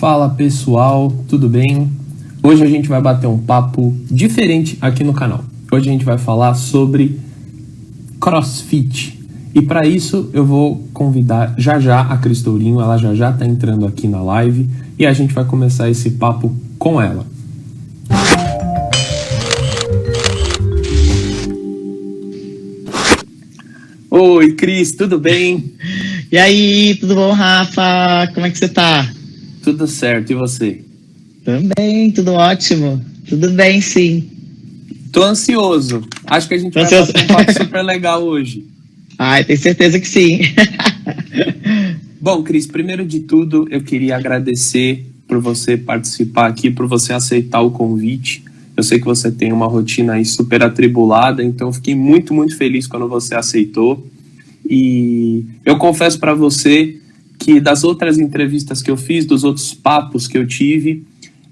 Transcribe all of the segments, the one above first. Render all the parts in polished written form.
Fala pessoal, tudo bem? Hoje a gente vai bater um papo diferente aqui no canal. Hoje a gente vai falar sobre CrossFit. E para isso eu vou convidar já a Cris Tourinho, ela já está entrando aqui na live e a gente vai começar esse papo com ela. Oi Cris, tudo bem? E aí, tudo bom, Rafa? Como é que você tá? Tudo certo, e você? Também, tudo ótimo. Tudo bem, sim. Tô ansioso. Acho que a gente vai bater um papo super legal hoje. Ai, tenho certeza que sim. Bom, Cris, primeiro de tudo, eu queria agradecer por você participar aqui, por você aceitar o convite. Eu sei que você tem uma rotina aí super atribulada, então eu fiquei muito feliz quando você aceitou. E eu confesso para você que das outras entrevistas que eu fiz, dos outros papos que eu tive,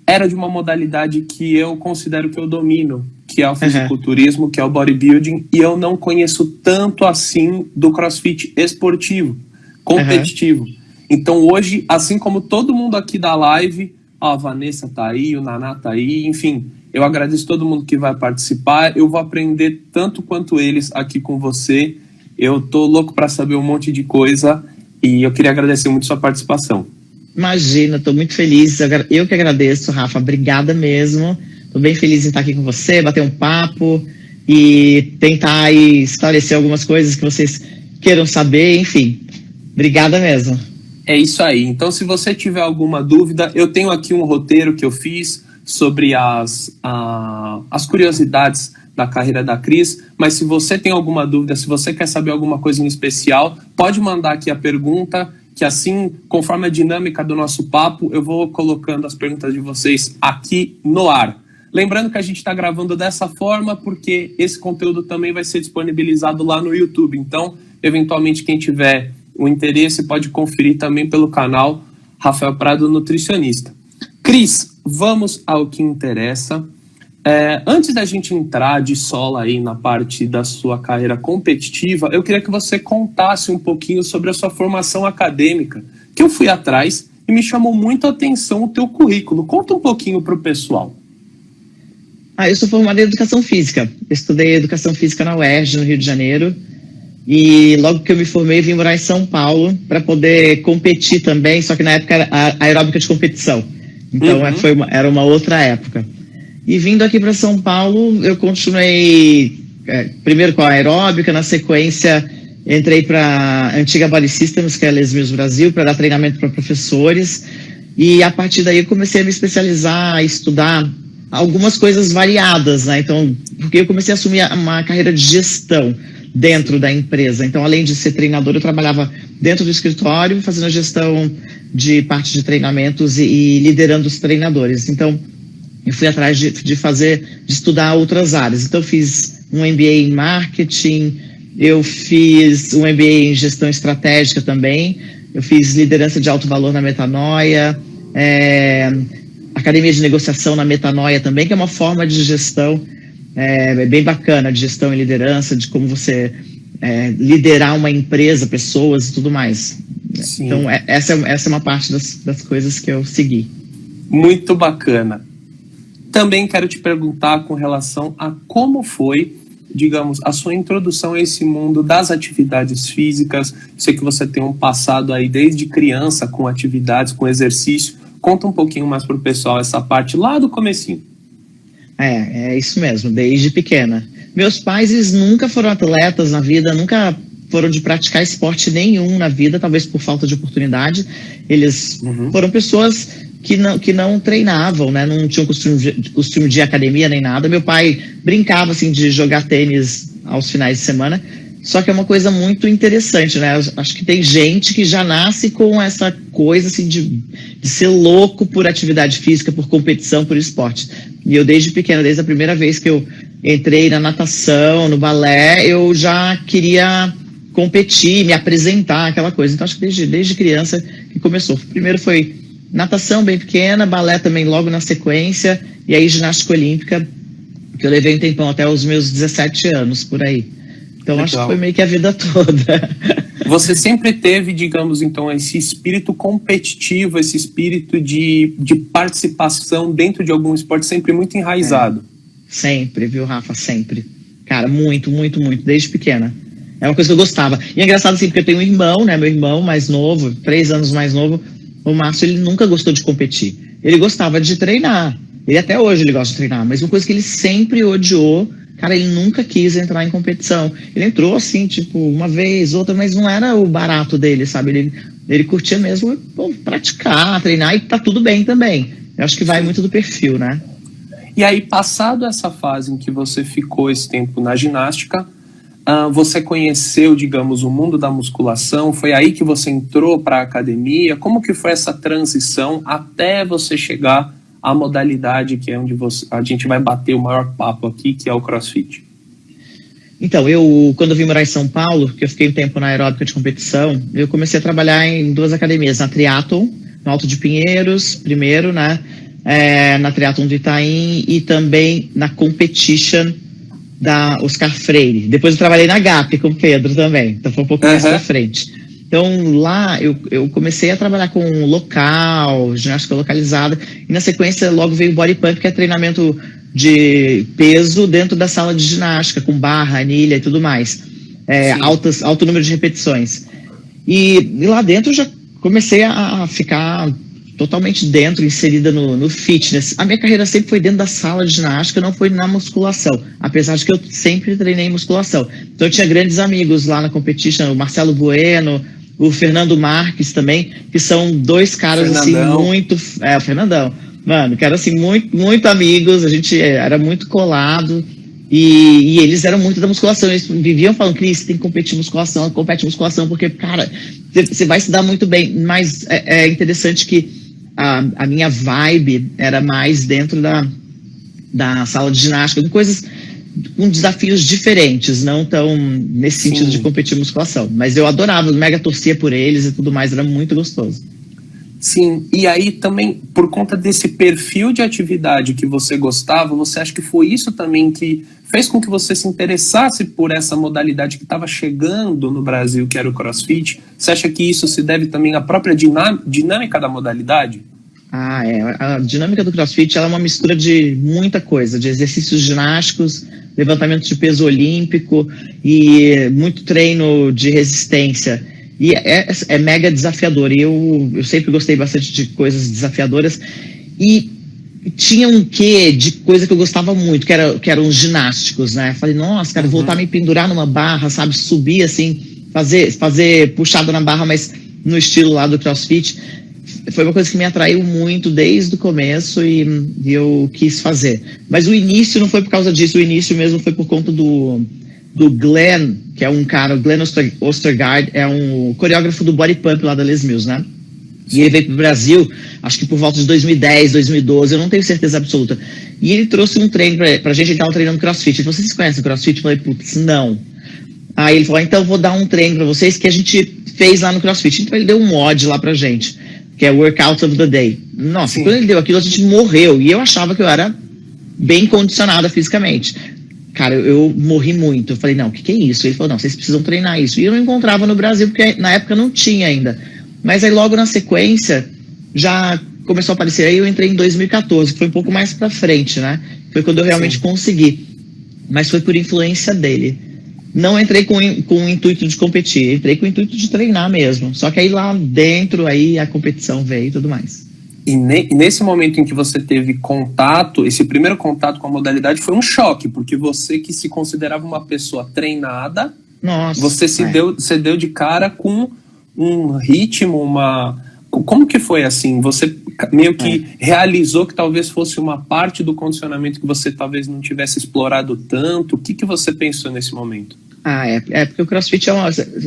era de uma modalidade que eu considero que eu domino, que é o fisiculturismo, que é o bodybuilding, e eu não conheço tanto assim do CrossFit esportivo, competitivo. Então hoje, assim como todo mundo aqui da live, a Vanessa tá aí, o Naná tá aí, enfim, eu agradeço todo mundo que vai participar, eu vou aprender tanto quanto eles aqui com você. Eu tô louco para saber um monte de coisa e eu queria agradecer muito sua participação. Imagina, tô muito feliz. Eu que agradeço, Rafa. Obrigada mesmo. Tô bem feliz em estar aqui com você, bater um papo e tentar aí esclarecer algumas coisas que vocês queiram saber. Enfim, obrigada mesmo. É isso aí. Então, se você tiver alguma dúvida, eu tenho aqui um roteiro que eu fiz sobre as curiosidades da carreira da Cris, mas se você tem alguma dúvida, se você quer saber alguma coisa em especial, pode mandar aqui a pergunta, que assim, conforme a dinâmica do nosso papo, eu vou colocando as perguntas de vocês aqui no ar. Lembrando que a gente está gravando dessa forma porque esse conteúdo também vai ser disponibilizado lá no YouTube, então, eventualmente, quem tiver o interesse pode conferir também pelo canal Rafael Prado Nutricionista. Cris, vamos ao que interessa. Antes da gente entrar de sola aí na parte da sua carreira competitiva, eu queria que você contasse um pouquinho sobre a sua formação acadêmica, que eu fui atrás e me chamou muito a atenção o teu currículo. Conta um pouquinho para o pessoal. Eu sou formada em Educação Física. Eu estudei Educação Física na UERJ, no Rio de Janeiro, e logo que eu me formei, vim morar em São Paulo para poder competir também, só que na época era aeróbica de competição. Então era uma outra época. E vindo aqui para São Paulo, eu continuei primeiro com a aeróbica, na sequência entrei para a antiga Body Systems, que é a Les Mills Brasil, para dar treinamento para professores. E a partir daí eu comecei a me especializar, a estudar algumas coisas variadas, né? Então, porque eu comecei a assumir uma carreira de gestão dentro da empresa. Então, além de ser treinador, eu trabalhava dentro do escritório, fazendo a gestão de parte de treinamentos e liderando os treinadores. Então, eu fui atrás de estudar outras áreas. Então, eu fiz um MBA em marketing, eu fiz um MBA em gestão estratégica também, eu fiz liderança de alto valor na Metanoia, academia de negociação na Metanoia também, que é uma forma de gestão bem bacana, de gestão e liderança, de como você liderar uma empresa, pessoas e tudo mais. Sim. Então, essa é uma parte das coisas que eu segui. Muito bacana. Também quero te perguntar com relação a como foi, digamos, a sua introdução a esse mundo das atividades físicas. Sei que você tem um passado aí desde criança com atividades, com exercício. Conta um pouquinho mais para o pessoal essa parte lá do comecinho. É isso mesmo, desde pequena. Meus pais, eles nunca foram atletas na vida, nunca foram de praticar esporte nenhum na vida, talvez por falta de oportunidade. Eles foram pessoas que não treinavam, né? Não tinham costume de academia nem nada. Meu pai brincava assim de jogar tênis aos finais de semana, só que é uma coisa muito interessante, né? Acho que tem gente que já nasce com essa coisa assim de ser louco por atividade física, por competição, por esporte. E eu desde pequena, desde a primeira vez que eu entrei na natação, no balé, eu já queria competir, me apresentar, aquela coisa. Então acho que desde criança que começou. Primeiro foi natação bem pequena, balé também logo na sequência, e aí ginástica olímpica, que eu levei um tempão até os meus 17 anos, por aí. Então, legal. Acho que foi meio que a vida toda. Você sempre teve, digamos, então, esse espírito competitivo, esse espírito de participação dentro de algum esporte sempre muito enraizado. Sempre, viu, Rafa? Sempre. Cara, muito, muito, muito, desde pequena. É uma coisa que eu gostava. E é engraçado assim, porque eu tenho um irmão, né? Meu irmão mais novo, 3 anos mais novo. O Márcio, ele nunca gostou de competir. Ele gostava de treinar. Ele até hoje ele gosta de treinar. Mas uma coisa que ele sempre odiou, cara, ele nunca quis entrar em competição. Ele entrou assim, tipo, uma vez, outra, mas não era o barato dele, sabe? Ele curtia mesmo praticar, treinar e tá tudo bem também. Eu acho que vai muito do perfil, né? E aí, passado essa fase em que você ficou esse tempo na ginástica, você conheceu, digamos, o mundo da musculação? Foi aí que você entrou para a academia? Como que foi essa transição até você chegar à modalidade que é onde a gente vai bater o maior papo aqui, que é o CrossFit? Então, quando eu vim morar em São Paulo, que eu fiquei um tempo na aeróbica de competição, eu comecei a trabalhar em 2 academias, na Triathlon, no Alto de Pinheiros, primeiro, né? Na Triathlon do Itaim e também na Competition da Oscar Freire. Depois eu trabalhei na GAP com o Pedro também, então foi um pouco mais pra frente. Então lá eu comecei a trabalhar com local, ginástica localizada, e na sequência logo veio o Body Pump, que é treinamento de peso dentro da sala de ginástica, com barra, anilha e tudo mais. Alto número de repetições. E lá dentro eu já comecei a ficar totalmente dentro, inserida no fitness. A minha carreira sempre foi dentro da sala de ginástica, não foi na musculação, apesar de que eu sempre treinei musculação. Então eu tinha grandes amigos lá na competition, o Marcelo Bueno, o Fernando Marques também, que são 2 caras Fernandão. Assim, muito... o Fernandão. Mano, que eram assim, muito, muito amigos, a gente era muito colado, e eles eram muito da musculação, eles viviam falando, Cris, tem que competir musculação, compete musculação, porque, cara, você vai se dar muito bem, mas é interessante que a minha vibe era mais dentro da sala de ginástica, com desafios diferentes, não tão nesse sentido de competir musculação. Mas eu adorava, mega torcia por eles e tudo mais, era muito gostoso. Sim, e aí também, por conta desse perfil de atividade que você gostava, você acha que foi isso também que fez com que você se interessasse por essa modalidade que estava chegando no Brasil, que era o CrossFit? Você acha que isso se deve também à própria dinâmica da modalidade? A dinâmica do CrossFit ela é uma mistura de muita coisa, de exercícios ginásticos, levantamento de peso olímpico e muito treino de resistência. E é mega desafiador. E eu sempre gostei bastante de coisas desafiadoras. E tinha um quê de coisa que eu gostava muito, que eram os ginásticos, né? Falei, nossa, cara, voltar a me pendurar numa barra, sabe? Subir assim, fazer puxada na barra, mas no estilo lá do CrossFit. Foi uma coisa que me atraiu muito desde o começo e eu quis fazer. Mas o início não foi por causa disso, o início mesmo foi por conta do Glenn, que é um cara, o Glenn Ostergaard, é um coreógrafo do Body Pump lá da Les Mills, né? E ele veio pro Brasil, acho que por volta de 2010, 2012, eu não tenho certeza absoluta. E ele trouxe um treino pra gente, ele tava treinando CrossFit. Ele falou, vocês conhecem o CrossFit? Eu falei, putz, não. Aí ele falou, então eu vou dar um treino pra vocês que a gente fez lá no CrossFit. Então ele deu um mod lá pra gente, que é Workout of the Day. Nossa, quando ele deu aquilo, a gente morreu. E eu achava que eu era bem condicionada fisicamente. Cara, eu morri muito. Eu falei, não, o que é isso? Ele falou, não, vocês precisam treinar isso. E eu não encontrava no Brasil, porque na época não tinha ainda. Mas aí logo na sequência, já começou a aparecer. Aí eu entrei em 2014, que foi um pouco mais pra frente, né? Foi quando eu realmente consegui. Mas foi por influência dele. Não entrei com o intuito de competir, entrei com o intuito de treinar mesmo. Só que aí lá dentro, aí a competição veio e tudo mais. E nesse momento em que você teve contato, esse primeiro contato com a modalidade foi um choque, porque você que se considerava uma pessoa treinada, você deu de cara com um ritmo, Como que foi assim? Você meio que realizou que talvez fosse uma parte do condicionamento que você talvez não tivesse explorado tanto? O que você pensou nesse momento? Porque o CrossFit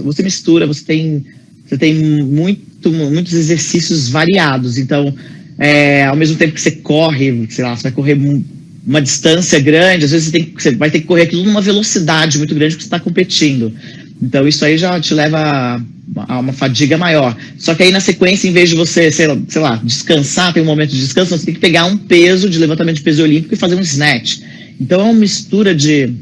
você mistura, você tem muitos exercícios variados. Então, ao mesmo tempo que você corre, sei lá, você vai correr uma distância grande, às vezes você vai ter que correr aquilo numa velocidade muito grande porque você está competindo. Então, isso aí já te leva a uma fadiga maior. Só que aí, na sequência, em vez de você, sei lá, descansar, ter um momento de descanso, você tem que pegar um peso de levantamento de peso olímpico e fazer um snatch. Então, é uma mistura de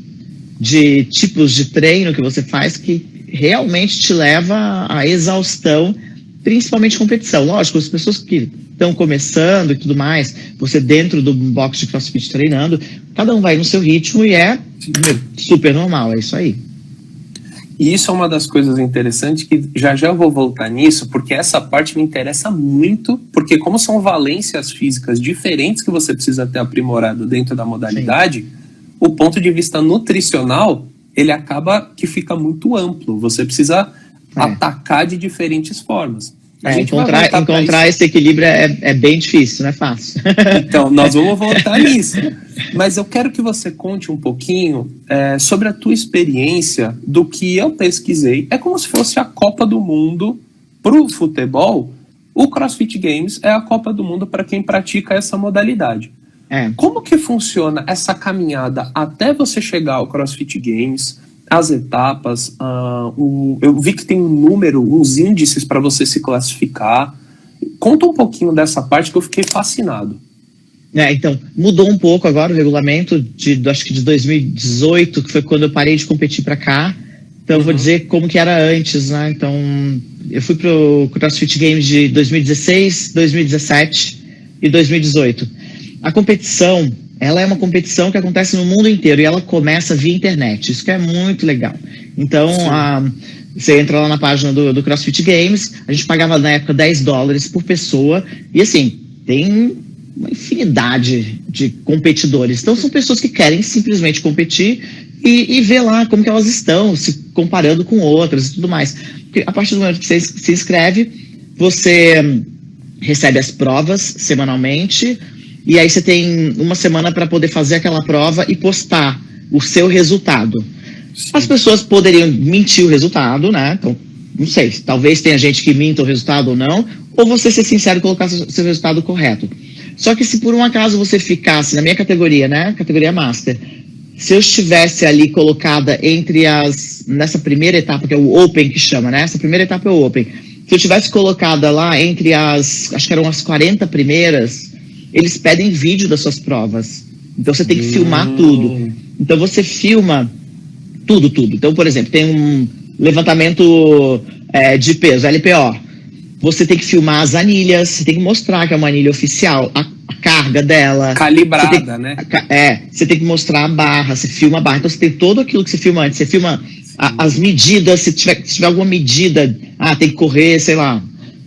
tipos de treino que você faz que realmente te leva à exaustão, principalmente competição. Lógico, as pessoas que estão começando e tudo mais, você dentro do box de CrossFit treinando, cada um vai no seu ritmo e é super normal, é isso aí. E isso é uma das coisas interessantes que já eu vou voltar nisso, porque essa parte me interessa muito, porque como são valências físicas diferentes que você precisa ter aprimorado dentro da modalidade, o ponto de vista nutricional, ele acaba que fica muito amplo. Você precisa atacar de diferentes formas. A gente encontrar esse equilíbrio é bem difícil, não é fácil. Então, nós vamos voltar nisso. Mas eu quero que você conte um pouquinho sobre a tua experiência do que eu pesquisei. É como se fosse a Copa do Mundo para o futebol. O CrossFit Games é a Copa do Mundo para quem pratica essa modalidade. Como que funciona essa caminhada até você chegar ao CrossFit Games? As etapas, eu vi que tem um número, uns índices para você se classificar. Conta um pouquinho dessa parte que eu fiquei fascinado. Então, mudou um pouco agora o regulamento, acho que de 2018, que foi quando eu parei de competir para cá. Então, eu vou dizer como que era antes, né? Então, eu fui para o CrossFit Games de 2016, 2017 e 2018. A competição... ela é uma competição que acontece no mundo inteiro e ela começa via internet, isso que é muito legal. Então, você entra lá na página do CrossFit Games, a gente pagava na época $10 por pessoa, e assim, tem uma infinidade de competidores. Então, são pessoas que querem simplesmente competir e ver lá como que elas estão, se comparando com outras e tudo mais. Porque a partir do momento que você se inscreve, você recebe as provas semanalmente, e aí você tem uma semana para poder fazer aquela prova e postar o seu resultado. As pessoas poderiam mentir o resultado, né? Então, não sei, talvez tenha gente que minta o resultado ou não, ou você ser sincero e colocar seu resultado correto. Só que se por um acaso você ficasse na minha categoria, né? Categoria Master, se eu estivesse ali colocada nessa primeira etapa, que é o Open que chama, né? Essa primeira etapa é o Open. Se eu estivesse colocada lá entre acho que eram as 40 primeiras, eles pedem vídeo das suas provas. Então você tem que filmar tudo. Então você filma tudo. Então, por exemplo, tem um levantamento de peso, LPO. Você tem que filmar as anilhas, você tem que mostrar que é uma anilha oficial, a carga dela. Calibrada, né? Você tem que mostrar a barra, você filma a barra. Então você tem todo aquilo que você filma antes. Você filma as medidas, se tiver alguma medida, tem que correr, sei lá,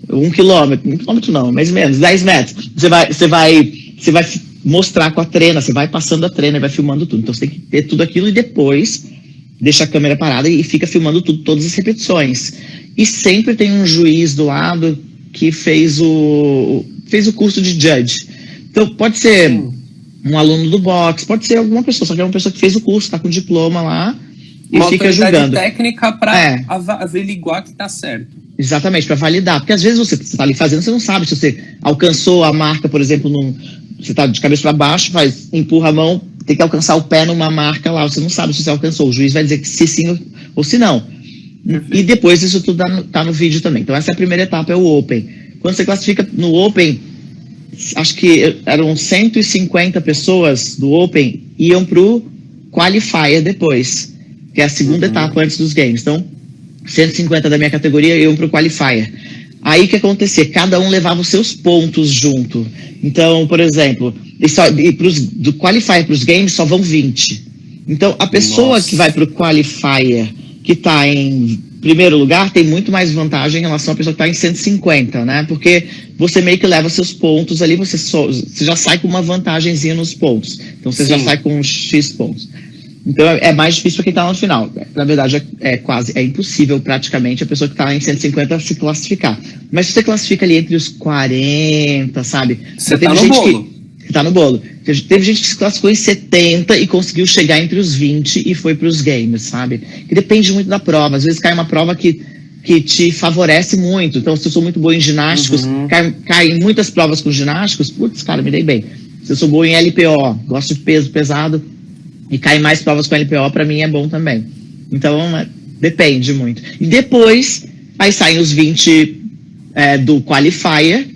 1 quilômetro, 1 quilômetro não, mais ou menos, 10 metros. Você vai mostrar com a trena, você vai passando a trena e vai filmando tudo. Então você tem que ter tudo aquilo e depois deixa a câmera parada e fica filmando tudo, todas as repetições. E sempre tem um juiz do lado que fez o curso de judge. Então pode ser um aluno do box, pode ser alguma pessoa, só que é uma pessoa que fez o curso, está com diploma lá e uma fica julgando. Técnica para averiguar que está certo. Exatamente, para validar. Porque às vezes você está ali fazendo, você não sabe se você alcançou a marca, por exemplo, você está de cabeça para baixo, empurra a mão, tem que alcançar o pé numa marca lá, você não sabe se você alcançou. O juiz vai dizer que se sim ou se não. E depois isso tudo está no vídeo também. Então essa é a primeira etapa, é o Open. Quando você classifica no Open, acho que eram 150 pessoas do Open iam para o Qualifier depois, que é a segunda etapa antes dos Games. Então, 150 da minha categoria iam para o Qualifier. Aí o que acontecia? Cada um levava os seus pontos junto. Então, por exemplo, do Qualifier para os Games só vão 20. Então, a pessoa que vai para o Qualifier, que está em primeiro lugar, tem muito mais vantagem em relação à pessoa que está em 150, né? Porque você meio que leva seus pontos ali, você já sai com uma vantagenzinha nos pontos. Então, você já sai com X pontos. Então é mais difícil para quem está no final. Na verdade, é impossível praticamente a pessoa que está em 150 se classificar. Mas se você classifica ali entre os 40, sabe? Você está no bolo. Está no bolo. Teve gente que se classificou em 70 e conseguiu chegar entre os 20 e foi para os games, sabe? Que depende muito da prova. Às vezes cai uma prova que te favorece muito. Então, se eu sou muito boa em ginásticos, cai em muitas provas com ginásticos, putz, cara, me dei bem. Se eu sou boa em LPO, gosto de peso pesado, e cai mais provas com LPO, para mim é bom também. Então, depende muito. E depois, aí saem os 20 do Qualifier,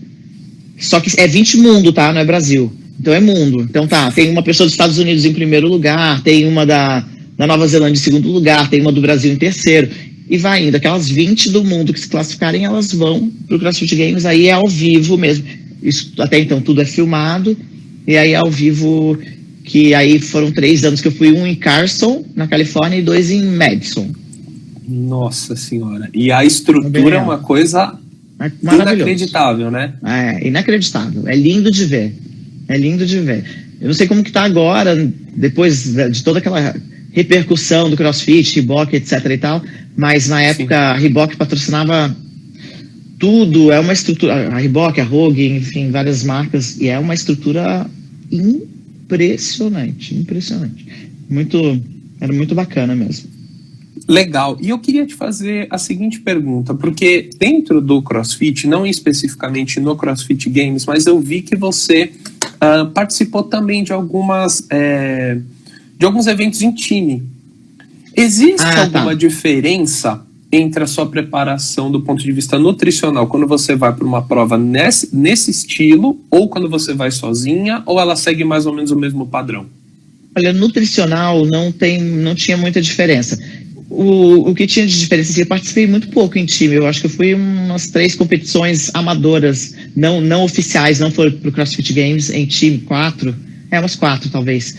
só que é 20 mundo, tá? Não é Brasil. Então é mundo. Então tem uma pessoa dos Estados Unidos em primeiro lugar, tem uma da Nova Zelândia em segundo lugar, tem uma do Brasil em terceiro. e vai indo. Aquelas 20 do mundo que se classificarem, elas vão pro CrossFit Games, aí é ao vivo mesmo. Isso, até então tudo é filmado, e aí é ao vivo, que aí foram 3 anos que eu fui, um em Carson, na Califórnia, e 2 em Madison. Nossa senhora. E a estrutura é uma coisa inacreditável, né? É, inacreditável. É lindo de ver. É lindo de ver. Eu não sei como que tá agora, depois de toda aquela repercussão do CrossFit, Reebok, etc e tal, mas na época a Reebok patrocinava tudo, é uma estrutura, a Reebok, a Rogue, enfim, várias marcas, e é uma estrutura impressionante. Era muito bacana mesmo. Legal. E eu queria te fazer a seguinte pergunta, porque dentro do CrossFit, não especificamente no CrossFit Games, mas eu vi que você participou também de alguns eventos em time. Existe alguma diferença entre a sua preparação do ponto de vista nutricional quando você vai para uma prova nesse estilo, ou quando você vai sozinha, ou ela segue mais ou menos o mesmo padrão? Olha, nutricional não tinha muita diferença. O que tinha de diferença é que eu participei muito pouco em time. Eu acho que eu fui umas 3 competições amadoras, não oficiais, não foram pro CrossFit Games, em time, 4, umas 4 talvez.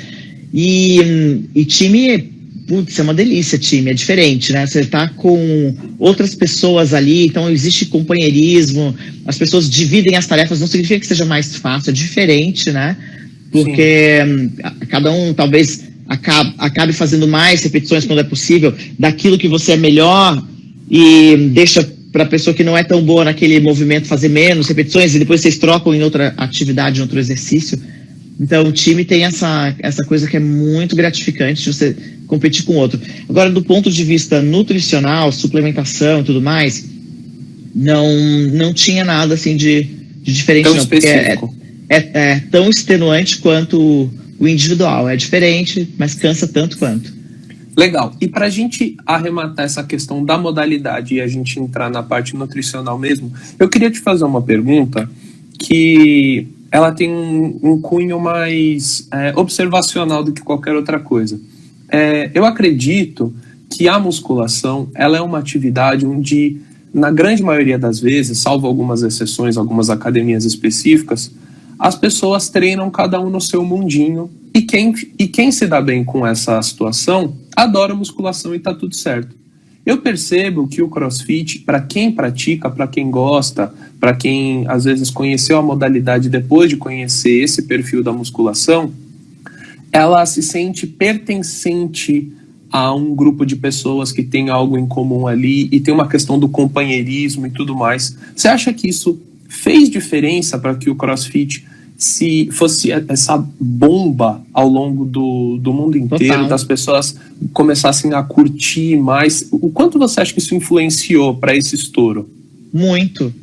E time, putz, é uma delícia time, é diferente, né? Você tá com outras pessoas ali, então existe companheirismo, as pessoas dividem as tarefas, não significa que seja mais fácil, é diferente, né? Porque cada um talvez acabe fazendo mais repetições quando é possível, daquilo que você é melhor, e deixa para a pessoa que não é tão boa naquele movimento fazer menos repetições, e depois vocês trocam em outra atividade, em outro exercício. Então o time tem essa coisa que é muito gratificante de você competir com o outro. Agora, do ponto de vista nutricional, suplementação e tudo mais, não tinha nada assim de diferente, tão não, específico. É tão extenuante quanto o individual. É diferente, mas cansa tanto quanto. Legal. E para a gente arrematar essa questão da modalidade e a gente entrar na parte nutricional mesmo, eu queria te fazer uma pergunta que ela tem um cunho mais observacional do que qualquer outra coisa. Eu acredito que a musculação ela é uma atividade onde, na grande maioria das vezes, salvo algumas exceções, algumas academias específicas, as pessoas treinam cada um no seu mundinho, e quem se dá bem com essa situação adora musculação e tá tudo certo. Eu percebo que o CrossFit, para quem pratica, para quem gosta, para quem às vezes conheceu a modalidade depois de conhecer esse perfil da musculação, ela se sente pertencente a um grupo de pessoas que tem algo em comum ali, e tem uma questão do companheirismo e tudo mais. Você acha que isso fez diferença para que o CrossFit se fosse essa bomba ao longo do mundo inteiro, total, das pessoas começassem a curtir mais? O quanto você acha que isso influenciou para esse estouro? Muito.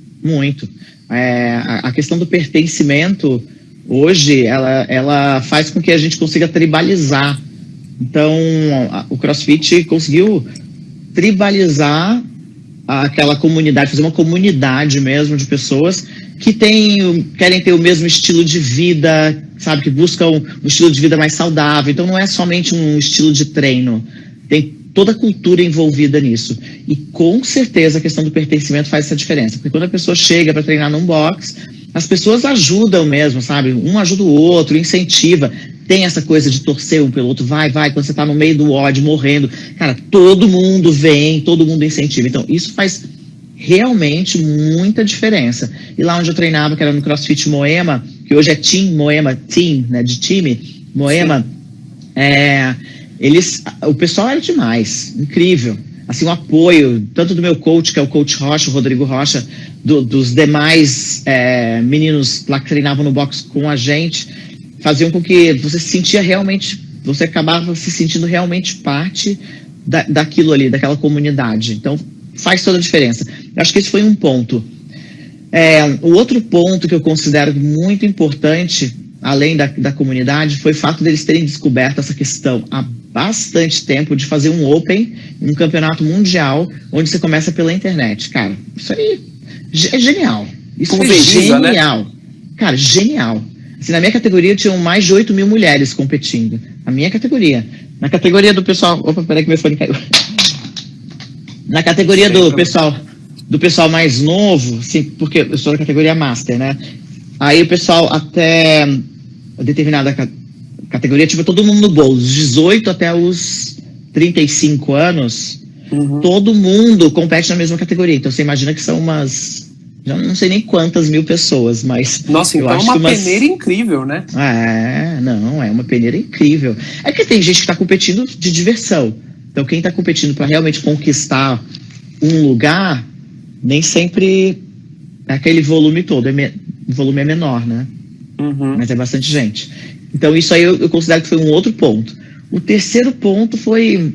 A questão do pertencimento, hoje, ela faz com que a gente consiga tribalizar. Então, o CrossFit conseguiu tribalizar aquela comunidade, fazer uma comunidade mesmo de pessoas que querem ter o mesmo estilo de vida, sabe, que buscam um estilo de vida mais saudável. Então não é somente um estilo de treino, tem toda a cultura envolvida nisso. E com certeza a questão do pertencimento faz essa diferença, porque quando a pessoa chega para treinar num box, as pessoas ajudam mesmo, sabe, um ajuda o outro, incentiva. Tem essa coisa de torcer um pelo outro, vai, quando você tá no meio do ódio, morrendo, cara, todo mundo vem, todo mundo incentiva. Então isso faz realmente muita diferença. E lá onde eu treinava, que era no CrossFit Moema, que hoje é Team Moema, né, de time, Moema, o pessoal era demais, incrível. Assim, o apoio, tanto do meu coach, que é o coach Rocha, o Rodrigo Rocha, dos demais meninos lá que treinavam no box com a gente, faziam com que você se sentia realmente, você acabava se sentindo realmente parte daquilo ali, daquela comunidade. Então, faz toda a diferença. Eu acho que esse foi um ponto. O outro ponto que eu considero muito importante, além da comunidade, foi o fato deles terem descoberto essa questão há bastante tempo de fazer um Open, um campeonato mundial, onde você começa pela internet. Cara, isso aí é genial. Isso foi genial. Né? Cara, genial. Assim, na minha categoria tinham mais de 8 mil mulheres competindo. Na minha categoria. Na categoria do pessoal... Opa, peraí que meu fone caiu. Na categoria do pessoal mais novo, sim, porque eu sou da categoria Master, né? Aí o pessoal até determinada categoria, tipo, todo mundo no bolso, dos 18 até os 35 anos, todo mundo compete na mesma categoria. Então você imagina que são umas, já não sei nem quantas mil pessoas, mas... Nossa, então é uma peneira incrível, né? Não, é uma peneira incrível. É que tem gente que está competindo de diversão. Então quem está competindo para realmente conquistar um lugar, nem sempre é aquele volume todo, o volume é menor, né? Mas é bastante gente. Então isso aí eu considero que foi um outro ponto. O terceiro ponto foi...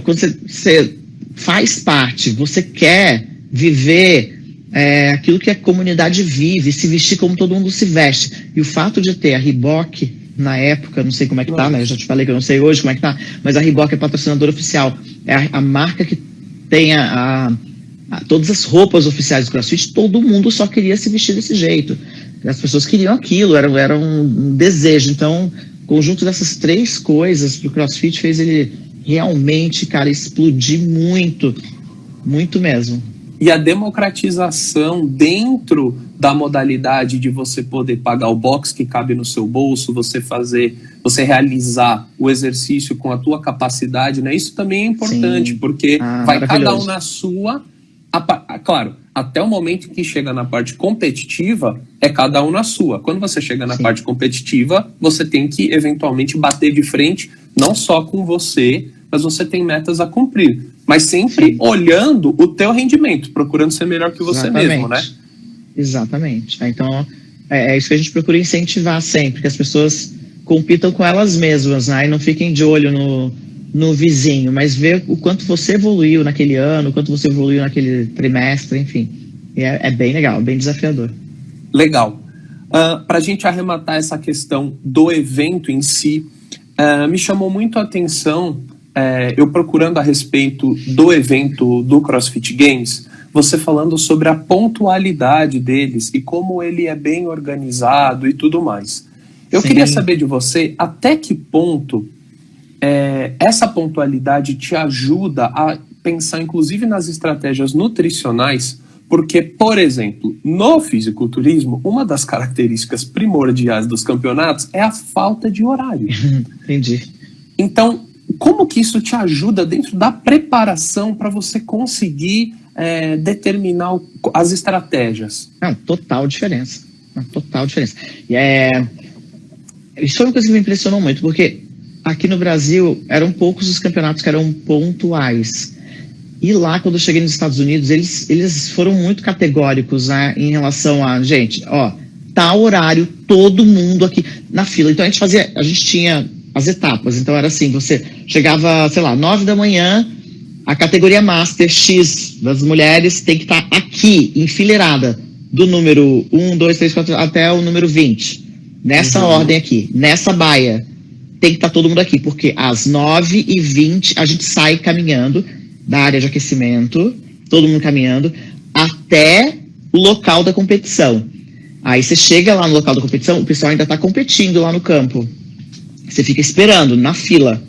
quando você faz parte, você quer viver aquilo que a comunidade vive, se vestir como todo mundo se veste. E o fato de ter a Reebok, na época, não sei como é que tá, né? Eu já te falei que eu não sei hoje como é que tá, mas a Reebok é patrocinadora oficial. É a marca que tem todas as roupas oficiais do CrossFit, todo mundo só queria se vestir desse jeito. As pessoas queriam aquilo, era um desejo. Então, o conjunto dessas três coisas pro CrossFit fez ele realmente, cara, explodir muito, muito mesmo. E a democratização dentro da modalidade de você poder pagar o box que cabe no seu bolso, você realizar o exercício com a tua capacidade, né? Isso também é importante, sim, porque vai cada um na sua... Claro, até o momento que chega na parte competitiva, é cada um na sua. Quando você chega na parte competitiva, você tem que eventualmente bater de frente, não só com você, mas você tem metas a cumprir. Mas sempre olhando o teu rendimento, procurando ser melhor que você mesmo, né? Exatamente. Então, é isso que a gente procura incentivar sempre, que as pessoas compitam com elas mesmas, né? E não fiquem de olho no vizinho, mas ver o quanto você evoluiu naquele ano, o quanto você evoluiu naquele trimestre, enfim. E é bem legal, bem desafiador. Legal. Para a gente arrematar essa questão do evento em si, me chamou muito a atenção, eu procurando a respeito do evento do CrossFit Games, você falando sobre a pontualidade deles e como ele é bem organizado e tudo mais. Eu queria saber de você até que ponto essa pontualidade te ajuda a pensar, inclusive, nas estratégias nutricionais, porque, por exemplo, no fisiculturismo, uma das características primordiais dos campeonatos é a falta de horário. Entendi. Então, como que isso te ajuda dentro da preparação para você conseguir determinar as estratégias? Total diferença. Total diferença. Isso foi uma coisa que me impressionou muito, porque aqui no Brasil eram poucos os campeonatos que eram pontuais. E lá, quando eu cheguei nos Estados Unidos, eles foram muito categóricos, né, em relação a, gente, tal horário, todo mundo aqui na fila. Então a gente tinha as etapas. Então era assim, você chegava, sei lá, 9 da manhã, a categoria Master X das mulheres tem que estar aqui, enfileirada, do número 1, 2, 3, 4, até o número 20. Nessa ordem aqui, nessa baia, tem que estar todo mundo aqui, porque às 9h20 a gente sai caminhando da área de aquecimento, todo mundo caminhando, até o local da competição. Aí você chega lá no local da competição, o pessoal ainda está competindo lá no campo. Você fica esperando, na fila.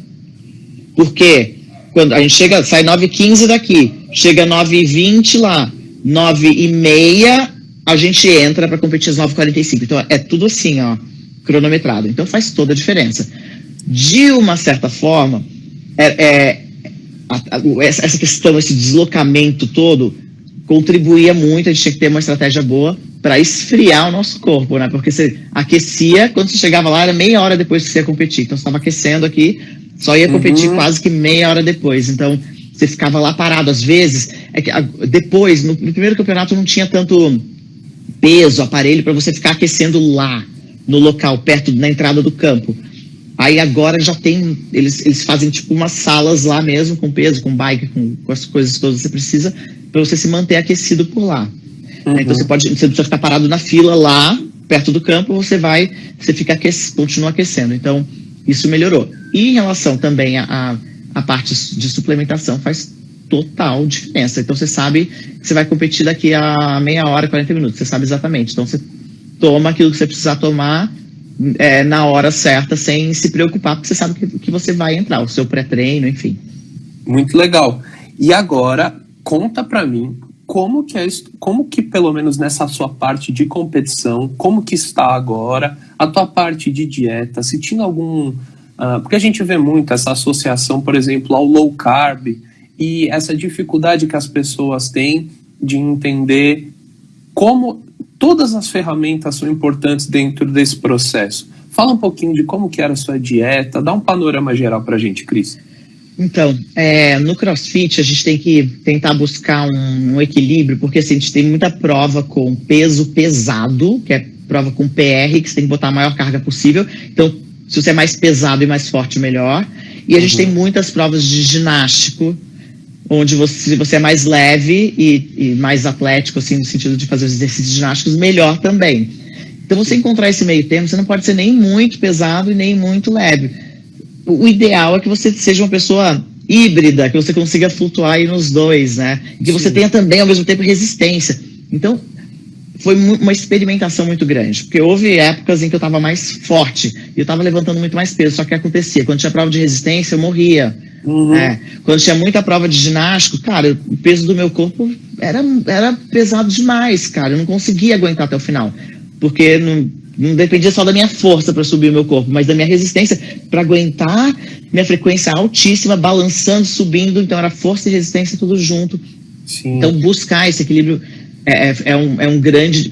Porque quando a gente chega, sai 9h15 daqui, chega 9h20 lá, 9h30 a gente entra para competir às 9h45. Então é tudo assim, cronometrado. Então faz toda a diferença. De uma certa forma, essa questão, esse deslocamento todo, contribuía muito. A gente tinha que ter uma estratégia boa para esfriar o nosso corpo, né? Porque você aquecia, quando você chegava lá, era meia hora depois que você ia competir. Então você estava aquecendo aqui, só ia competir quase que meia hora depois. Então você ficava lá parado. Às vezes, depois, no primeiro campeonato, não tinha tanto peso, aparelho, para você ficar aquecendo lá, no local, perto na entrada do campo. Aí agora já tem, eles fazem tipo umas salas lá mesmo, com peso, com bike, com as coisas todas que você precisa, para você se manter aquecido por lá. Então você não precisa ficar parado na fila lá, perto do campo, você fica continua aquecendo. Então isso melhorou. E em relação também à parte de suplementação, faz total diferença. Então você sabe que você vai competir daqui a meia hora, 40 minutos, você sabe exatamente. Então você toma aquilo que você precisar tomar na hora certa, sem se preocupar, porque você sabe que você vai entrar, o seu pré-treino, enfim. Muito legal. E agora, conta para mim como que pelo menos nessa sua parte de competição, como que está agora a tua parte de dieta, se tinha algum... porque a gente vê muito essa associação, por exemplo, ao low carb e essa dificuldade que as pessoas têm de entender como todas as ferramentas são importantes dentro desse processo. Fala um pouquinho de como que era a sua dieta, dá um panorama geral para a gente, Cris. Então, no CrossFit a gente tem que tentar buscar um equilíbrio, porque assim, a gente tem muita prova com peso pesado, que é prova com PR, que você tem que botar a maior carga possível. Então, se você é mais pesado e mais forte, melhor. E a gente tem muitas provas de ginástico, onde se você é mais leve e mais atlético, assim, no sentido de fazer os exercícios ginásticos, melhor também. Então, você encontrar esse meio termo, você não pode ser nem muito pesado e nem muito leve. O ideal é que você seja uma pessoa híbrida, que você consiga flutuar aí nos dois, né? E que você tenha também, ao mesmo tempo, resistência. Então, foi uma experimentação muito grande, porque houve épocas em que eu estava mais forte e eu estava levantando muito mais peso, só que acontecia, quando tinha prova de resistência, eu morria. Quando tinha muita prova de ginástico, cara, o peso do meu corpo era pesado demais, cara, eu não conseguia aguentar até o final, porque não dependia só da minha força para subir o meu corpo, mas da minha resistência para aguentar minha frequência altíssima, balançando, subindo. Então era força e resistência tudo junto. Sim. Então buscar esse equilíbrio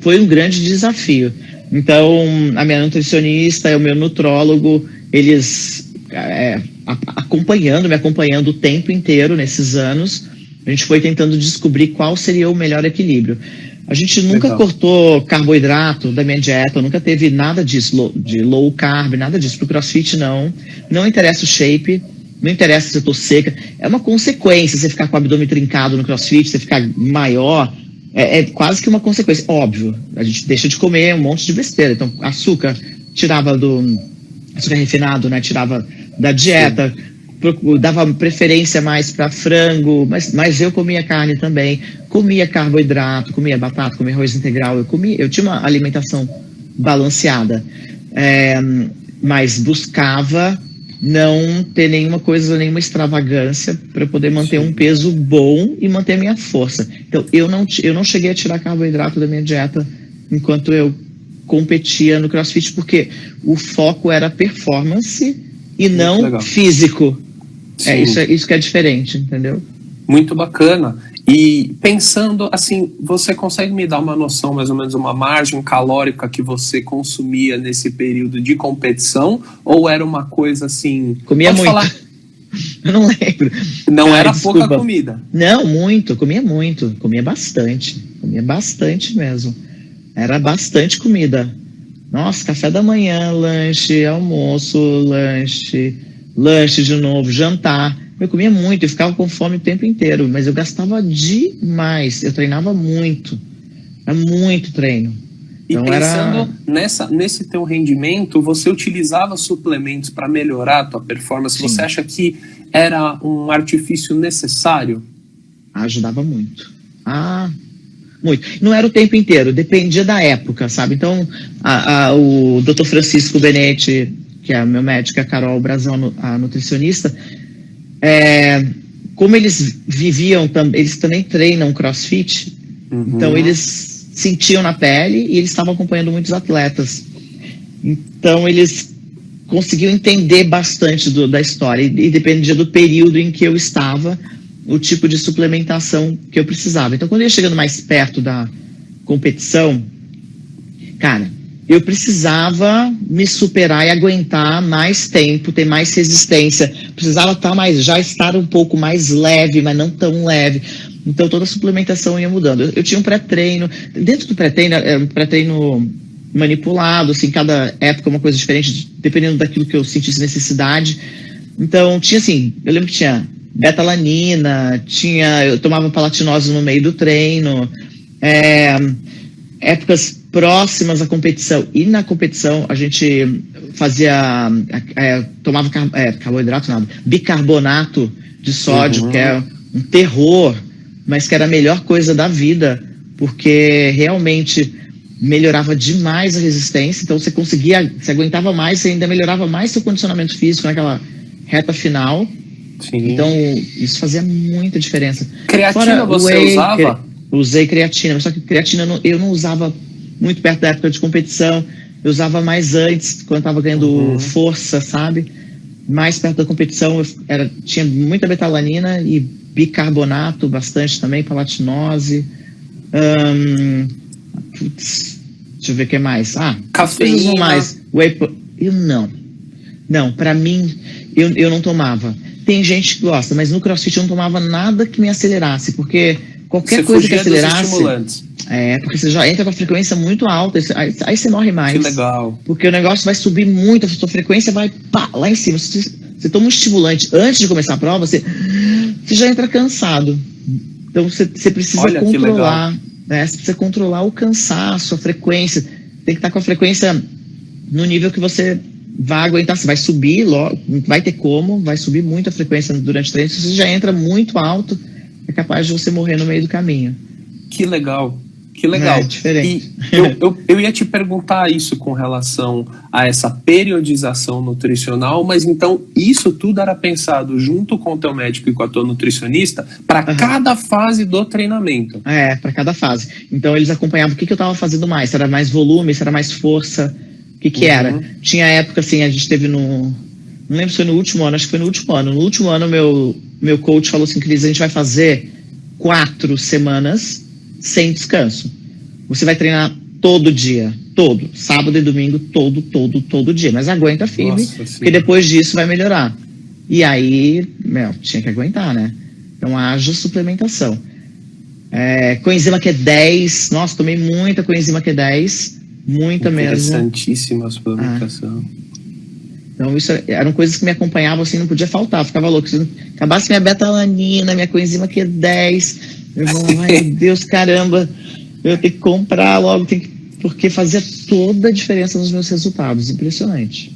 foi um grande desafio. Então a minha nutricionista e o meu nutrólogo, eles me acompanhando o tempo inteiro nesses anos, a gente foi tentando descobrir qual seria o melhor equilíbrio. A gente nunca cortou carboidrato da minha dieta, nunca teve nada disso, de low carb, nada disso. Pro CrossFit, não. Não interessa o shape, não interessa se eu tô seca. É uma consequência você ficar com o abdômen trincado no CrossFit, você ficar maior. É quase que uma consequência. Óbvio, a gente deixa de comer um monte de besteira. Então, açúcar, tirava do... açúcar refinado, né? Tirava da dieta. Sim. Dava preferência mais para frango, mas eu comia carne também, comia carboidrato, comia batata, comia arroz integral, eu tinha uma alimentação balanceada, mas buscava não ter nenhuma extravagância para poder manter um peso bom e manter a minha força. Então eu não cheguei a tirar carboidrato da minha dieta enquanto eu competia no CrossFit, porque o foco era performance e não físico. Isso que é diferente, entendeu? Muito bacana. E pensando assim, você consegue me dar uma noção, mais ou menos uma margem calórica que você consumia nesse período de competição? Ou era uma coisa assim... Comia muito. Eu não lembro. Não era pouca comida? Não, muito. Comia bastante mesmo. Era bastante comida. Nossa, café da manhã, lanche, almoço, lanche de novo, jantar. Eu comia muito, eu ficava com fome o tempo inteiro, mas eu gastava demais, eu treinava muito. Era muito treino. E então pensando nesse teu rendimento, você utilizava suplementos para melhorar a tua performance? Sim. Você acha que era um artifício necessário? Ajudava muito. Muito. Não era o tempo inteiro, dependia da época, sabe? Então, o Dr. Francisco Benetti, que é meu médico, a Carol Brazão, a nutricionista, como eles eles também treinam CrossFit, então eles sentiam na pele e eles estavam acompanhando muitos atletas. Então eles conseguiam entender bastante da história e dependia do período em que eu estava, o tipo de suplementação que eu precisava. Então quando eu ia chegando mais perto da competição, cara, eu precisava me superar e aguentar mais tempo, ter mais resistência. Precisava já estar um pouco mais leve, mas não tão leve. Então toda a suplementação ia mudando. Eu tinha um pré-treino. Dentro do pré-treino, era um pré-treino manipulado, assim, cada época uma coisa diferente, dependendo daquilo que eu sentisse necessidade. Então tinha assim, eu lembro que tinha betalanina, eu tomava palatinose no meio do treino. Épocas próximas à competição, e na competição a gente tomava carboidrato, bicarbonato de sódio, que é um terror, mas que era a melhor coisa da vida, porque realmente melhorava demais a resistência. Então você aguentava mais, você ainda melhorava mais seu condicionamento físico naquela reta final, Sim. Então, isso fazia muita diferença. Creatina você usava? Usei creatina, só que creatina eu não usava muito perto da época de competição. Eu usava mais antes, quando estava ganhando força, sabe? Mais perto da competição, tinha muita betalanina e bicarbonato, bastante também, palatinose. Deixa eu ver o que mais. Cafeína. Mais. Não, pra mim, eu não tomava. Tem gente que gosta, mas no CrossFit eu não tomava nada que me acelerasse, porque qualquer coisa que acelerasse... porque você já entra com a frequência muito alta, aí você morre mais. Que legal. Porque o negócio vai subir muito, a sua frequência vai lá em cima. Você toma um estimulante antes de começar a prova, você já entra cansado. Então você precisa controlar, né? Você precisa controlar o cansaço, a frequência. Tem que estar com a frequência no nível que você vai aguentar. Você vai subir, logo, vai ter como, vai subir muito a frequência durante o treino. Se você já entra muito alto, é capaz de você morrer no meio do caminho. Que legal. Que legal. É diferente. E eu ia te perguntar isso com relação a essa periodização nutricional, mas então isso tudo era pensado junto com o teu médico e com a tua nutricionista para cada fase do treinamento. Para cada fase. Então eles acompanhavam o que eu estava fazendo mais. Se era mais volume, se era mais força, o que era. Tinha época assim, a gente teve não lembro se foi no último ano, acho que foi no último ano. No último ano meu coach falou assim, Cris, a gente vai fazer 4 semanas sem descanso. Você vai treinar todo dia, sábado e domingo, todo dia, mas aguenta firme, porque depois disso vai melhorar. E aí, tinha que aguentar, né? Então, haja suplementação. Coenzima Q10, nossa, tomei muita coenzima Q10, muita mesmo. Interessantíssima a suplementação. Então, isso eram coisas que me acompanhavam, assim, não podia faltar, eu ficava louco. Se acabasse minha betalanina, minha coenzima Q10... Eu vou, ai meu Deus, caramba, eu tenho que comprar logo, porque fazia toda a diferença nos meus resultados, impressionante.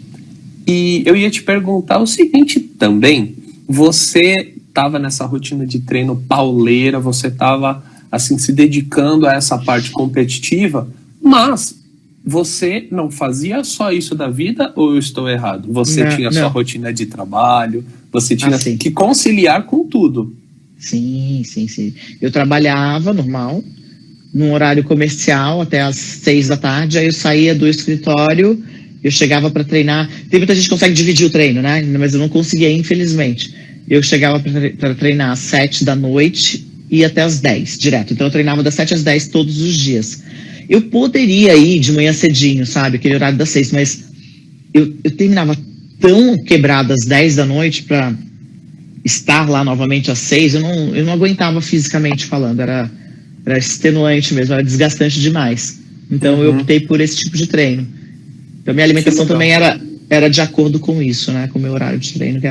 E eu ia te perguntar o seguinte também, você estava nessa rotina de treino pauleira, você estava assim, se dedicando a essa parte competitiva, mas você não fazia só isso da vida ou eu estou errado? Você tinha sua rotina de trabalho, você tinha que conciliar com tudo. Sim. Eu trabalhava normal, num horário comercial até às 6 da tarde, aí eu saía do escritório, eu chegava para treinar. Tem muita gente que consegue dividir o treino, né? Mas eu não conseguia, infelizmente. Eu chegava para treinar às 7 da noite e até às 10, direto. Então eu treinava das 7 às 10 todos os dias. Eu poderia ir de manhã cedinho, sabe? Aquele horário das 6, mas eu terminava tão quebrado às 10 da noite para estar lá novamente às 6, eu não aguentava fisicamente falando, era extenuante mesmo, era desgastante demais. Então eu optei por esse tipo de treino. Então minha alimentação também era de acordo com isso, né? Com o meu horário de treino, que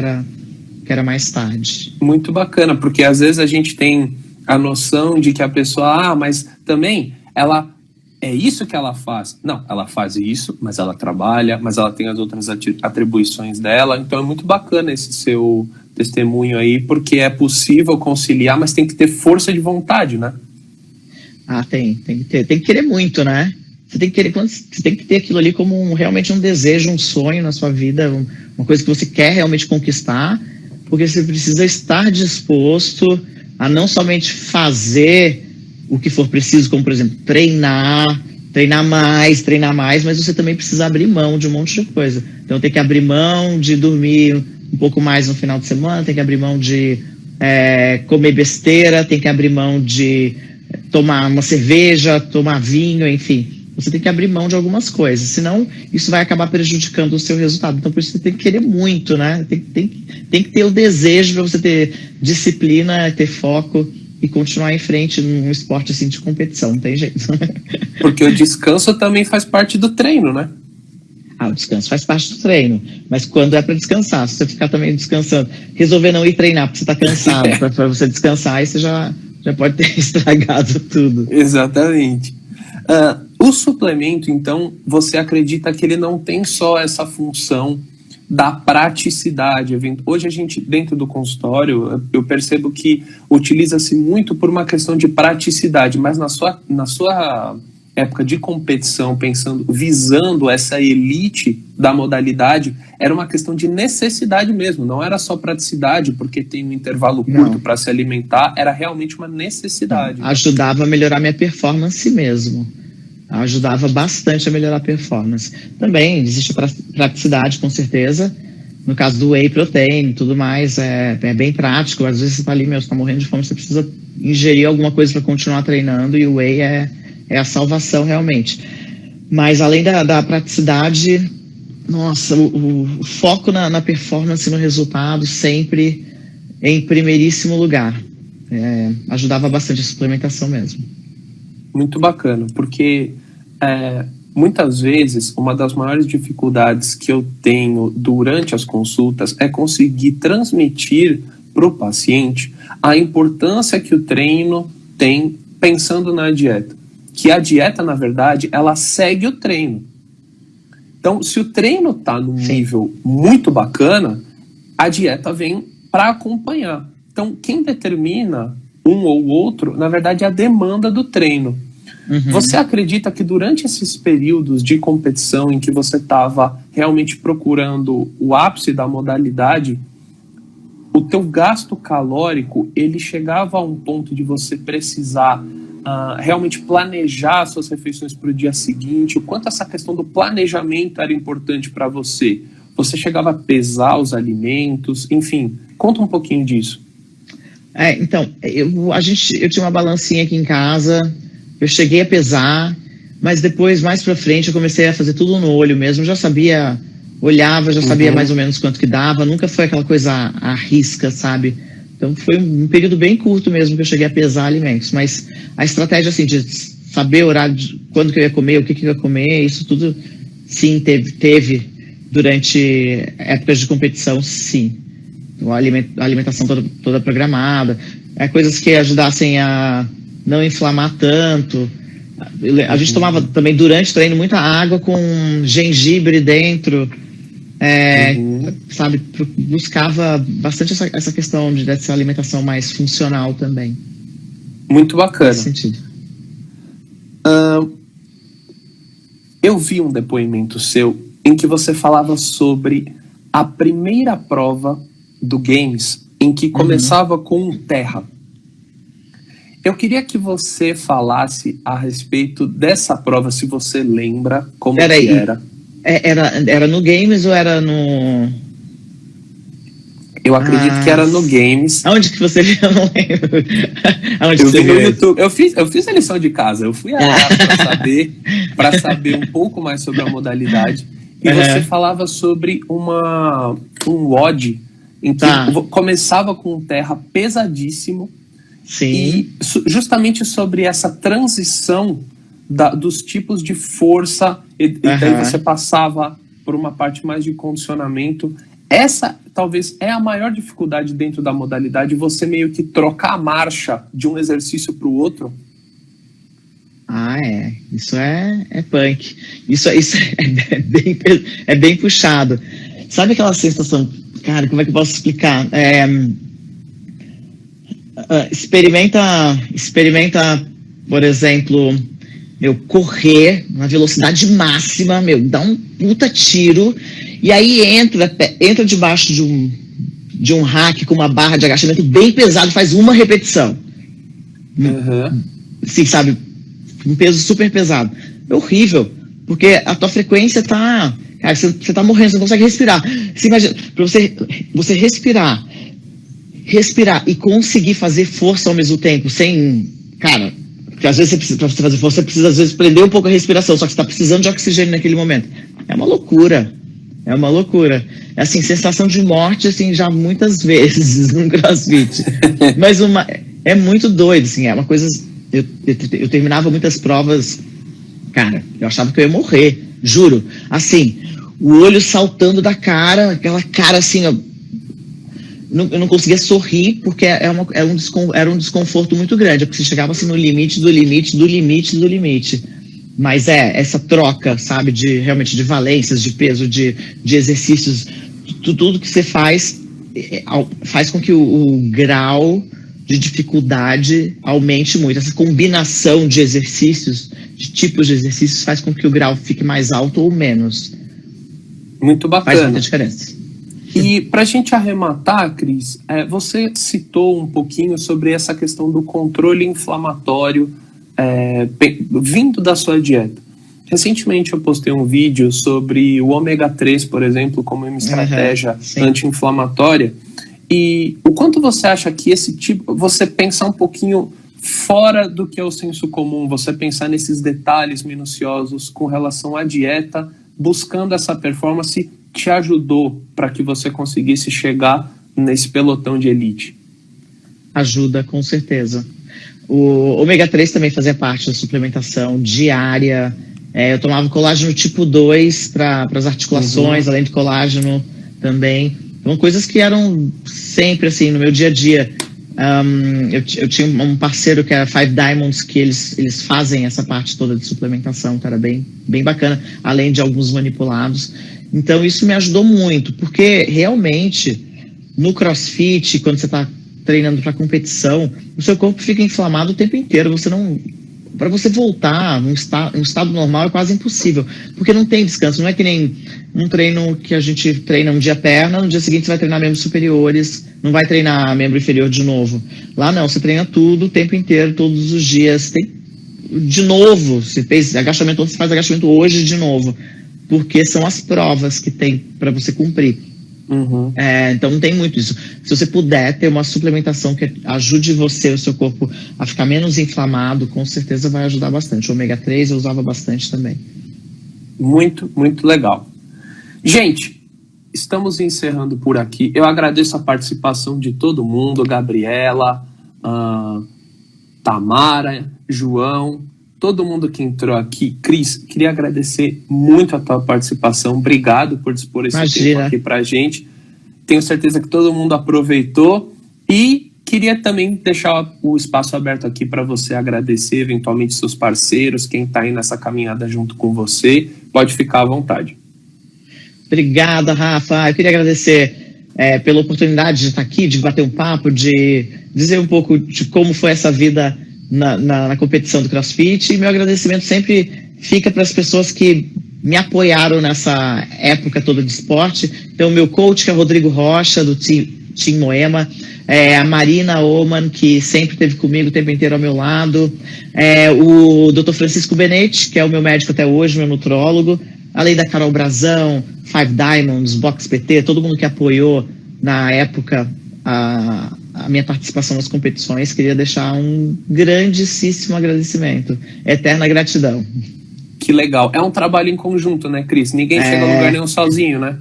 era mais tarde. Muito bacana, porque às vezes a gente tem a noção de que a pessoa, mas também ela é isso que ela faz. Não, ela faz isso, mas ela trabalha, mas ela tem as outras atribuições dela. Então é muito bacana esse seu testemunho aí, porque é possível conciliar, mas tem que ter força de vontade, né? Tem que ter. Tem que querer muito, né? Você tem que ter aquilo ali como realmente um desejo, um sonho na sua vida, uma coisa que você quer realmente conquistar, porque você precisa estar disposto a não somente fazer o que for preciso, como, por exemplo, treinar mais, mas você também precisa abrir mão de um monte de coisa. Então tem que abrir mão de dormir um pouco mais no final de semana, tem que abrir mão de comer besteira, tem que abrir mão de tomar uma cerveja, tomar vinho, enfim. Você tem que abrir mão de algumas coisas, senão isso vai acabar prejudicando o seu resultado. Então por isso você tem que querer muito, né? Tem que ter o desejo para você ter disciplina, ter foco e continuar em frente num esporte assim de competição, não tem jeito. Porque o descanso também faz parte do treino, né? O descanso faz parte do treino, mas quando é para descansar, se você ficar também descansando, resolver não ir treinar porque você está cansado, para você descansar, aí você já pode ter estragado tudo. Exatamente. O suplemento, então, você acredita que ele não tem só essa função da praticidade? Hoje a gente, dentro do consultório, eu percebo que utiliza-se muito por uma questão de praticidade, mas na sua época de competição, visando essa elite da modalidade, era uma questão de necessidade mesmo, não era só praticidade, porque tem um intervalo curto para se alimentar, era realmente uma necessidade. Ajudava a melhorar minha performance mesmo. Ajudava bastante a melhorar a performance. Também existe praticidade, com certeza. No caso do whey protein e tudo mais, é bem prático. Às vezes você está ali, você está morrendo de fome, você precisa ingerir alguma coisa para continuar treinando, e o whey é a salvação realmente. Mas além da praticidade, nossa, o foco na performance, no resultado, sempre em primeiríssimo lugar. Ajudava bastante a suplementação mesmo. Muito bacana, porque muitas vezes uma das maiores dificuldades que eu tenho durante as consultas é conseguir transmitir para o paciente a importância que o treino tem pensando na dieta. Que a dieta, na verdade, ela segue o treino. Então, se o treino está num nível muito bacana, a dieta vem para acompanhar. Então, quem determina um ou outro, na verdade, é a demanda do treino. Você acredita que durante esses períodos de competição em que você estava realmente procurando o ápice da modalidade, o teu gasto calórico, ele chegava a um ponto de você precisar realmente planejar suas refeições para o dia seguinte? O quanto essa questão do planejamento era importante para você? Você chegava a pesar os alimentos? Enfim, conta um pouquinho disso. Então, eu tinha uma balancinha aqui em casa, eu cheguei a pesar, mas depois, mais pra frente, eu comecei a fazer tudo no olho mesmo. Eu já sabia, olhava, já sabia mais ou menos quanto que dava, nunca foi aquela coisa à risca, sabe? Então foi um período bem curto mesmo que eu cheguei a pesar alimentos, mas a estratégia assim, de saber o horário de quando que eu ia comer, o que eu ia comer, isso tudo sim teve durante épocas de competição, sim. A alimentação toda programada, coisas que ajudassem a não inflamar tanto. A gente tomava também durante o treino muita água com gengibre dentro, sabe, buscava bastante essa questão dessa alimentação mais funcional também. Muito bacana. Nesse sentido. Eu vi um depoimento seu em que você falava sobre a primeira prova do Games, em que começava com um terra. Eu queria que você falasse a respeito dessa prova, se você lembra como que era. Era no Games ou era no... Eu acredito que era no Games. Aonde que você viu? Eu não lembro. Aonde eu você vi no viu? YouTube. Eu fiz a lição de casa. Eu fui lá para saber um pouco mais sobre a modalidade. E você falava sobre um WOD em que começava com terra pesadíssimo. Sim. E justamente sobre essa transição dos tipos de força, e daí você passava por uma parte mais de condicionamento. Essa talvez é a maior dificuldade dentro da modalidade, você meio que trocar a marcha de um exercício para o outro. Isso é punk. Isso é bem puxado. Sabe aquela sensação, cara, como é que eu posso explicar? Experimenta, por exemplo, correr na velocidade máxima, dar um puta tiro, e aí entra debaixo de um rack com uma barra de agachamento bem pesado, faz uma repetição. Sim, sabe? Um peso super pesado. É horrível, porque a tua frequência tá... Cara, você tá morrendo, você não consegue respirar. Você imagina, pra você respirar e conseguir fazer força ao mesmo tempo, sem... Cara, porque às vezes pra você fazer força, você precisa às vezes prender um pouco a respiração, só que você tá precisando de oxigênio naquele momento. É uma loucura. É assim, sensação de morte, assim, já muitas vezes no CrossFit. Mas é muito doido, assim, é uma coisa... Eu terminava muitas provas, cara, eu achava que eu ia morrer, juro. Assim, o olho saltando da cara, aquela cara assim, ó, eu não conseguia sorrir, porque era um desconforto muito grande, porque você chegava assim no limite do limite do limite do limite. Mas essa troca, sabe, realmente de valências, de peso, de exercícios, tudo que você faz com que o grau de dificuldade aumente muito. Essa combinação de exercícios, de tipos de exercícios, faz com que o grau fique mais alto ou menos. Muito bacana. Faz muita diferença. E para a gente arrematar, Cris, você citou um pouquinho sobre essa questão do controle inflamatório vindo da sua dieta. Recentemente eu postei um vídeo sobre o ômega 3, por exemplo, como uma estratégia anti-inflamatória. E o quanto você acha que esse tipo, você pensar um pouquinho fora do que é o senso comum, você pensar nesses detalhes minuciosos com relação à dieta, buscando essa performance, te ajudou para que você conseguisse chegar nesse pelotão de elite? Ajuda, com certeza. O ômega 3 também fazia parte da suplementação diária. Eu tomava colágeno tipo 2 para as articulações, além de colágeno também. Então, coisas que eram sempre assim no meu dia a dia. Eu tinha um parceiro que era Five Diamonds, que eles fazem essa parte toda de suplementação, que era bem bacana, além de alguns manipulados. Então isso me ajudou muito, porque realmente no CrossFit, quando você está treinando para competição, o seu corpo fica inflamado o tempo inteiro. Para você voltar num estado normal é quase impossível, porque não tem descanso. Não é que nem um treino que a gente treina um dia perna, no dia seguinte você vai treinar membros superiores, não vai treinar membro inferior de novo. Lá não, você treina tudo o tempo inteiro, todos os dias. De novo, você fez agachamento ontem, você faz agachamento hoje de novo, porque são as provas que tem para você cumprir. Então não tem muito isso. Se você puder ter uma suplementação que ajude você, o seu corpo, a ficar menos inflamado, com certeza vai ajudar bastante. O ômega 3 eu usava bastante também. Muito, muito legal. Gente, estamos encerrando por aqui. Eu agradeço a participação de todo mundo, Gabriela, Tamara, João, todo mundo que entrou aqui. Cris, queria agradecer muito a tua participação. Obrigado por dispor esse tempo aqui pra gente. Tenho certeza que todo mundo aproveitou e queria também deixar o espaço aberto aqui para você agradecer eventualmente seus parceiros, quem está aí nessa caminhada junto com você. Pode ficar à vontade. Obrigada, Rafa. Eu queria agradecer pela oportunidade de estar aqui, de bater um papo, de dizer um pouco de como foi essa vida na competição do CrossFit, e meu agradecimento sempre fica para as pessoas que me apoiaram nessa época toda de esporte. Então, meu coach, que é o Rodrigo Rocha, do Team Moema, a Marina Oman, que sempre esteve comigo o tempo inteiro ao meu lado, o Dr. Francisco Benetti, que é o meu médico até hoje, meu nutrólogo, além da Carol Brazão, Five Diamonds, Box PT, todo mundo que apoiou na época a minha participação nas competições. Queria deixar um grandíssimo agradecimento, eterna gratidão. Que legal. É um trabalho em conjunto, né, Cris? Ninguém chega a lugar nenhum sozinho, né?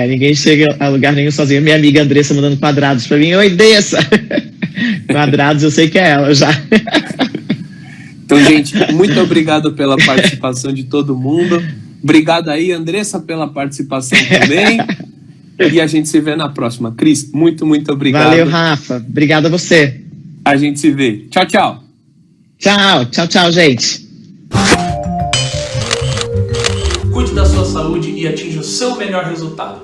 Ninguém chega a lugar nenhum sozinho. Minha amiga Andressa mandando quadrados pra mim. Oi, Dessa! Quadrados, eu sei que é ela já. Então, gente, muito obrigado pela participação de todo mundo. Obrigado aí, Andressa, pela participação também. E a gente se vê na próxima. Cris, muito, muito obrigado. Valeu, Rafa. Obrigado a você. A gente se vê. Tchau, tchau. Tchau, gente. Cuide da sua saúde e atinja o seu melhor resultado.